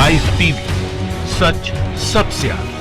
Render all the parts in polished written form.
Live TV, सच सबसे आगे।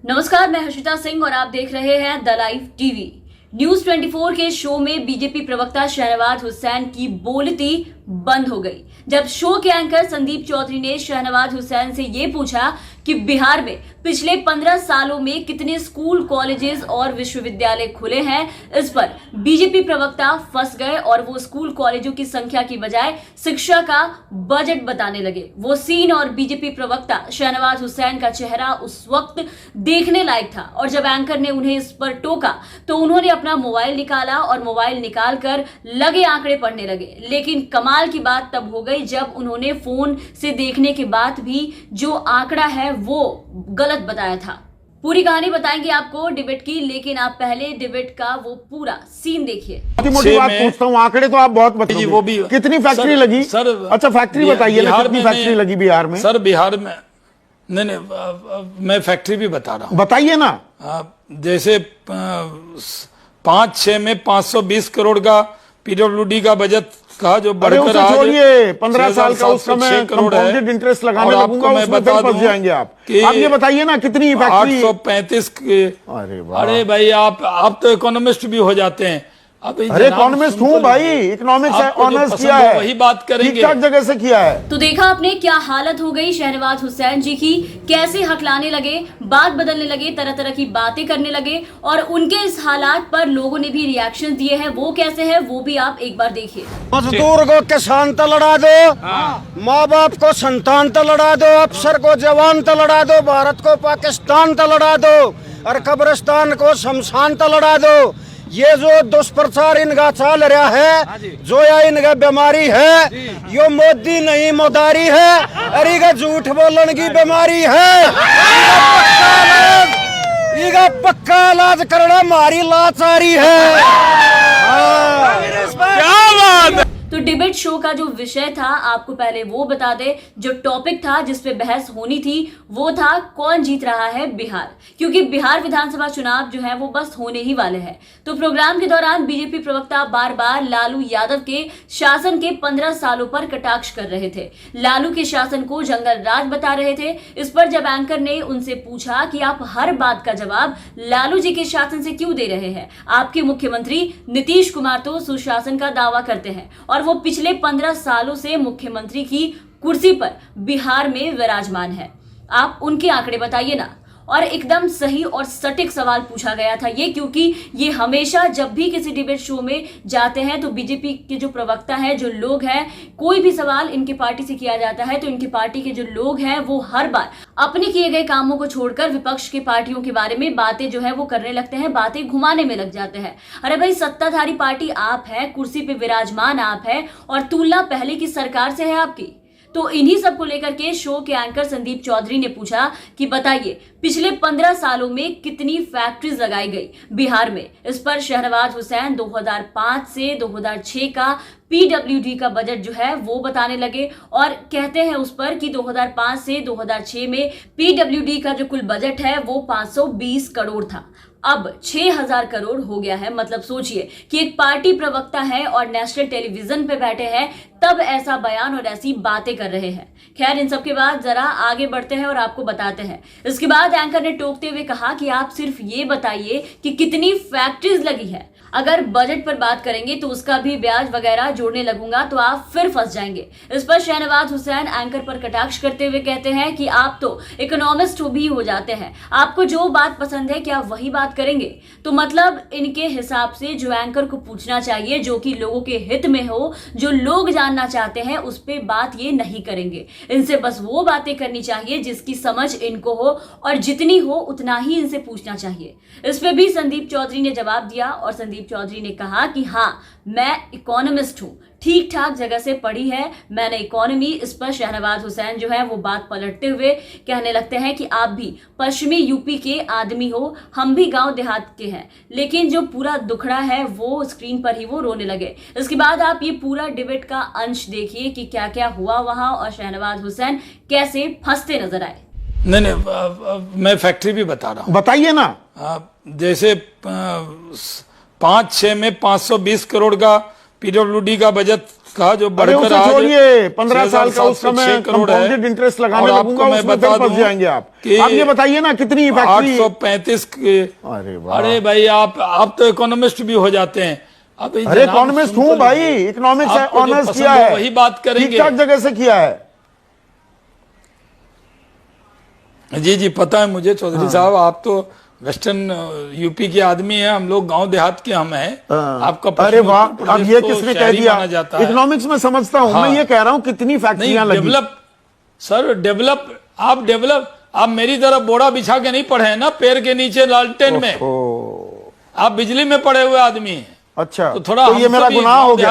नमस्कार, मैं हर्षिता सिंह और आप देख रहे हैं द लाइव टीवी। न्यूज 24 के शो में बीजेपी प्रवक्ता शहनवाज हुसैन की बोलती बंद हो गई जब शो के एंकर संदीप चौधरी ने शहनवाज हुसैन से ये पूछा कि बिहार में पिछले 15 सालों में कितने स्कूल, कॉलेजेस और विश्वविद्यालय खुले हैं। इस पर बीजेपी प्रवक्ता फंस गए और वो स्कूल कॉलेजों की संख्या की बजाय शिक्षा का बजट बताने लगे। वो सीन और बीजेपी प्रवक्ता शहनवाज हुसैन का चेहरा उस वक्त देखने लायक था और जब एंकर ने उन्हें इस पर टोका तो उन्होंने अपना मोबाइल निकाला और मोबाइल निकालकर लगे आंकड़े पढ़ने लगे। लेकिन कमाल की बात तब हो गई जब उन्होंने फोन से देखने के बाद भी जो आंकड़ा है वो गलत बताया था। पूरी कहानी बताएंगे आपको डिबेट की, लेकिन आप पहले डिबेट का वो पूरा सीन देखिए। मोटी बात पूछता हूँ, आंकड़े तो आप बहुत बताइए, वो भी कितनी फैक्ट्री लगी सर? अच्छा फैक्ट्री बताइए ना, कितनी फैक्ट्री लगी बिहार में? सर बिहार में नहीं, मैं फैक्ट्री भी बता रहा हूँ, बताइए ना। जैसे 5-6 में 520 करोड़ का पीडब्ल्यूडी का बजट का जो बढ़कर आज छोड़िए 15 साल का उस समय कंपाउंडेड इंटरेस्ट लगाने लगूंगा, उसमें फंस जाएंगे आप ये बताइए ना कितनी फैक्ट्री? 835 के। अरे भाई आप तो इकोनॉमिस्ट भी हो जाते हैं। अरे इकोनॉमिस्ट हूँ भाई, इकोनॉमिक्स ऑनर्स किया है, वही बात करेंगे, ठीक-ठाक जगह से किया है। तो देखा आपने क्या हालत हो गई शहनवाज हुसैन जी की, कैसे हकलाने लगे, बात बदलने लगे, तरह तरह की बातें करने लगे और उनके इस हालात पर लोगों ने भी रिएक्शन दिए हैं। वो कैसे है वो भी आप एक बार देखिए। मजदूर को किसान तो लड़ा दो, माँ बाप को संतान तो लड़ा दो, अफसर को जवान तो लड़ा दो, भारत को पाकिस्तान तो लड़ा दो और कब्रिस्तान को शमशान तो लड़ा दो। ये जो दुष्प्रचार इनका चल रहा है, जो या इनका बीमारी है, यो मोदी नहीं मोदारी है, अरे का झूठ बोलने की बीमारी है। इनका पक्का इलाज करना हमारी लाचारी है। क्या बात है? तो डिबेट शो का जो विषय था आपको पहले वो बता दे। जो टॉपिक था जिस पे बहस होनी थी वो था कौन जीत रहा है बिहार, क्योंकि बिहार विधानसभा चुनाव जो है वो बस होने ही वाले हैं। तो प्रोग्राम के दौरान बीजेपी प्रवक्ता बार बार लालू यादव के शासन के 15 सालों पर कटाक्ष कर रहे थे। लालू के शासन को जंगल राज बता रहे थे। इस पर जब एंकर ने उनसे पूछा कि आप हर बात का जवाब लालू जी के शासन से क्यों दे रहे हैं, आपके मुख्यमंत्री नीतीश कुमार तो सुशासन का दावा करते हैं और वो पिछले 15 सालों से मुख्यमंत्री की कुर्सी पर बिहार में विराजमान है, आप उनके आंकड़े बताइए ना। और एकदम सही और सटीक सवाल पूछा गया था ये, क्योंकि ये हमेशा जब भी किसी डिबेट शो में जाते हैं तो बीजेपी के जो प्रवक्ता है, जो लोग हैं, कोई भी सवाल इनकी पार्टी से किया जाता है तो इनकी पार्टी के जो लोग हैं वो हर बार अपने किए गए कामों को छोड़कर विपक्ष के पार्टियों के बारे में बातें जो है वो करने लगते हैं, बातें घुमाने में लग जाते हैं। अरे भाई, सत्ताधारी पार्टी आप है, कुर्सी पे विराजमान आप है और तुलना पहले की सरकार से है आपकी। तो इन्हीं सब को लेकर के शो के एंकर संदीप चौधरी ने पूछा कि बताइए पिछले 15 सालों में कितनी फैक्ट्रीज लगाई गई बिहार में। इस पर शहनवाज हुसैन 2005 से 2006 का पीडब्ल्यूडी का बजट जो है वो बताने लगे और कहते हैं उस पर कि 2005 से 2006 में पीडब्ल्यूडी का जो कुल बजट है वो 520 करोड़ था, अब 6000 करोड़ हो गया है। मतलब सोचिए कि एक पार्टी प्रवक्ता है और नेशनल टेलीविजन पे बैठे हैं तब ऐसा बयान और ऐसी बातें कर रहे हैं। खैर, इन सब के बाद जरा आगे बढ़ते हैं और आपको बताते हैं। इसके बाद एंकर ने टोकते हुए कहा कि आप सिर्फ ये बताइए कि कितनी फैक्ट्रीज लगी है, अगर बजट पर बात करेंगे तो उसका भी ब्याज वगैरह जोड़ने लगूंगा तो आप फिर फंस जाएंगे। इस पर शहनवाज हुसैन एंकर पर कटाक्ष करते हुए कहते हैं कि आप तो इकोनॉमिस्ट भी हो जाते हैं, आपको जो बात पसंद है क्या वही बात करेंगे। तो मतलब इनके हिसाब से जो एंकर को पूछना चाहिए, जो कि लोगों के हित में हो, जो लोग जानना चाहते हैं, उस पे बात ये नहीं करेंगे। इनसे बस वो बातें करनी चाहिए जिसकी समझ इनको हो और जितनी हो उतना ही इनसे पूछना चाहिए। इस पे भी संदीप चौधरी ने जवाब दिया और संदीप चौधरी ने कहा कि हाँ, मैं इकोनॉमिस्ट हूं, ठीक ठाक जगह से पढ़ी है मैंने इकोनॉमी। इस पर शहनवाज हुसैन जो है वो बात पलटते हुए कहने लगते हैं कि आप भी पश्चिमी यूपी के आदमी हो, हम भी गांव देहात के हैं, लेकिन जो पूरा दुखड़ा है वो स्क्रीन पर ही वो रोने लगे। इसके बाद आप ये पूरा डिबेट का अंश देखिए कि क्या क्या हुआ वहां और शहनवाज हुसैन कैसे फंसते नजर आए। नहीं, मैं फैक्ट्री भी बता रहा हूँ, बताइए ना। जैसे 5-6 में 520 करोड़ का पीडब्ल्यूडी का बजट का जो बढ़कर आज छोड़िए 15 साल का उसका मैं कंपाउंडेड इंटरेस्ट लगाने लगूंगा, उसमें फिर फंस जाएंगे आप ये बताइए ना कितनी फैक्ट्री 835 के। अरे भाई आप तो इकोनॉमिस्ट भी हो जाते हैं। अब अरे इकोनॉमिस्ट हूँ भाई, इकोनॉमिक्स ऑनर्स किया है, वही बात करेंगे, ठीक ठाक जगह से किया है। जी पता है मुझे चौधरी साहब, आप तो वेस्टर्न यूपी के आदमी हैं, हम लोग गांव देहात के हम हैं। आपका अरे वाह, अब ये किसने कह दिया? इकोनॉमिक्स में समझता हूं मैं, ये कह रहा हूं कितनी फैक्ट्रियां लगी। डेवलप आप मेरी तरह बोरा बिछा के नहीं पढ़े हैं ना, पैर के नीचे लालटेन में, आप बिजली में पड़े हुए आदमी हैं। अच्छा, तो थोड़ा तो ये मेरा गुनाह हो गया,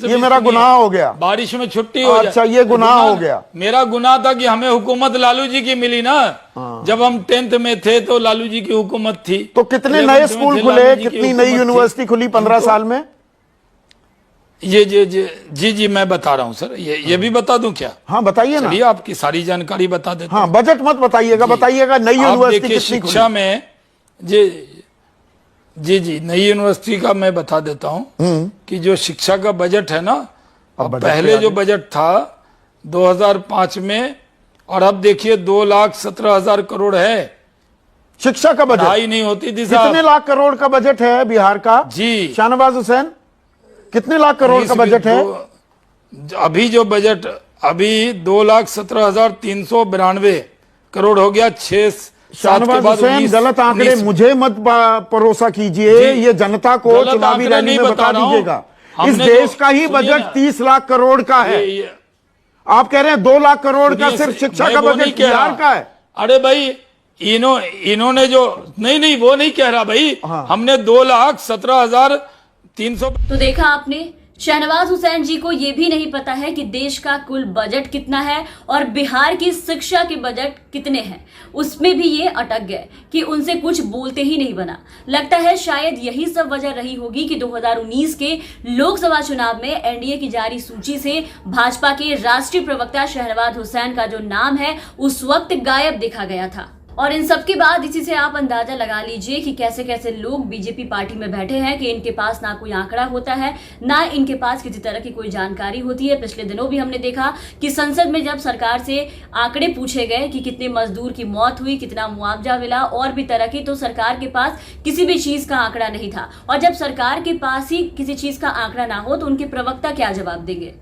ये मेरा गुनाह हो गया, बारिश में छुट्टी हो जाए। अच्छा, ये गुनाह हो गया। मेरा गुनाह था कि हमें हुकूमत लालू जी की मिली ना, जब हम 10th में थे तो लालू जी की हुकूमत थी। तो कितने नए स्कूल खुले, कितनी नई यूनिवर्सिटी खुली 15 साल में? जी मैं बता रहा हूँ सर, ये भी बता दूं क्या? हाँ बताइए ना। चलिए आपकी सारी जानकारी बता देता हूं। हाँ, बजट मत बताइएगा, बताइएगा नई यूनिवर्सिटी कितनी शिक्षा में। जी नई यूनिवर्सिटी का मैं बता देता हूं कि जो शिक्षा का बजट है ना, अब पहले जो बजट था 2005 में, और अब देखिए 2,17,000 करोड़ है शिक्षा का बजट। ही नहीं होती थी। कितने लाख करोड़ का बजट है बिहार का? जी शाहनवाज हुसैन, कितने लाख करोड़ का बजट है? अभी जो बजट अभी 2,17,392 करोड़ हो गया। 6-7 हुसैन, गलत आंकड़े मुझे मत परोसा कीजिए, ये जनता को चुनावी रैली में बता दीजिएगा। इस देश का ही बजट 30 लाख करोड़ का है, आप कह रहे हैं 2 लाख करोड़ का सिर्फ शिक्षा का बजट बिहार का है। अरे भाई इन्होंने जो नहीं वो नहीं कह रहा भाई, हमने 2,17,300। तो देखा आपने, शहनवाज हुसैन जी को यह भी नहीं पता है कि देश का कुल बजट कितना है और बिहार की शिक्षा के बजट कितने हैं। उसमें भी ये अटक गए कि उनसे कुछ बोलते ही नहीं बना। लगता है शायद यही सब वजह रही होगी कि 2019 के लोकसभा चुनाव में एनडीए की जारी सूची से भाजपा के राष्ट्रीय प्रवक्ता शहनवाज हुसैन का जो नाम है उस वक्त गायब देखा गया था। और इन सब के बाद इसी से आप अंदाजा लगा लीजिए कि कैसे कैसे लोग बीजेपी पार्टी में बैठे हैं कि इनके पास ना कोई आंकड़ा होता है, ना इनके पास किसी तरह की कोई जानकारी होती है। पिछले दिनों भी हमने देखा कि संसद में जब सरकार से आंकड़े पूछे गए कि कितने मजदूर की मौत हुई, कितना मुआवजा मिला और भी तरह की, तो सरकार के पास किसी भी चीज का आंकड़ा नहीं था। और जब सरकार के पास ही किसी चीज का आंकड़ा ना हो तो उनके प्रवक्ता क्या जवाब देंगे?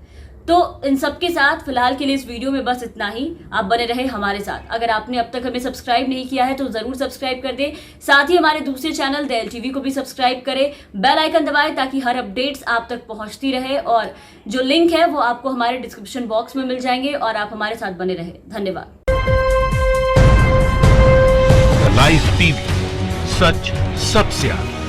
तो इन सब के साथ फिलहाल के लिए इस वीडियो में बस इतना ही। आप बने रहे हमारे साथ। अगर आपने अब तक हमें सब्सक्राइब नहीं किया है तो जरूर सब्सक्राइब कर दें। साथ ही हमारे दूसरे चैनल द LTV को भी सब्सक्राइब करें, बेल आइकन दबाएं ताकि हर अपडेट्स आप तक पहुंचती रहे। और जो लिंक है वो आपको हमारे डिस्क्रिप्शन बॉक्स में मिल जाएंगे और आप हमारे साथ बने रहे। धन्यवाद। लाइव टीवी, सच सबसे आगे।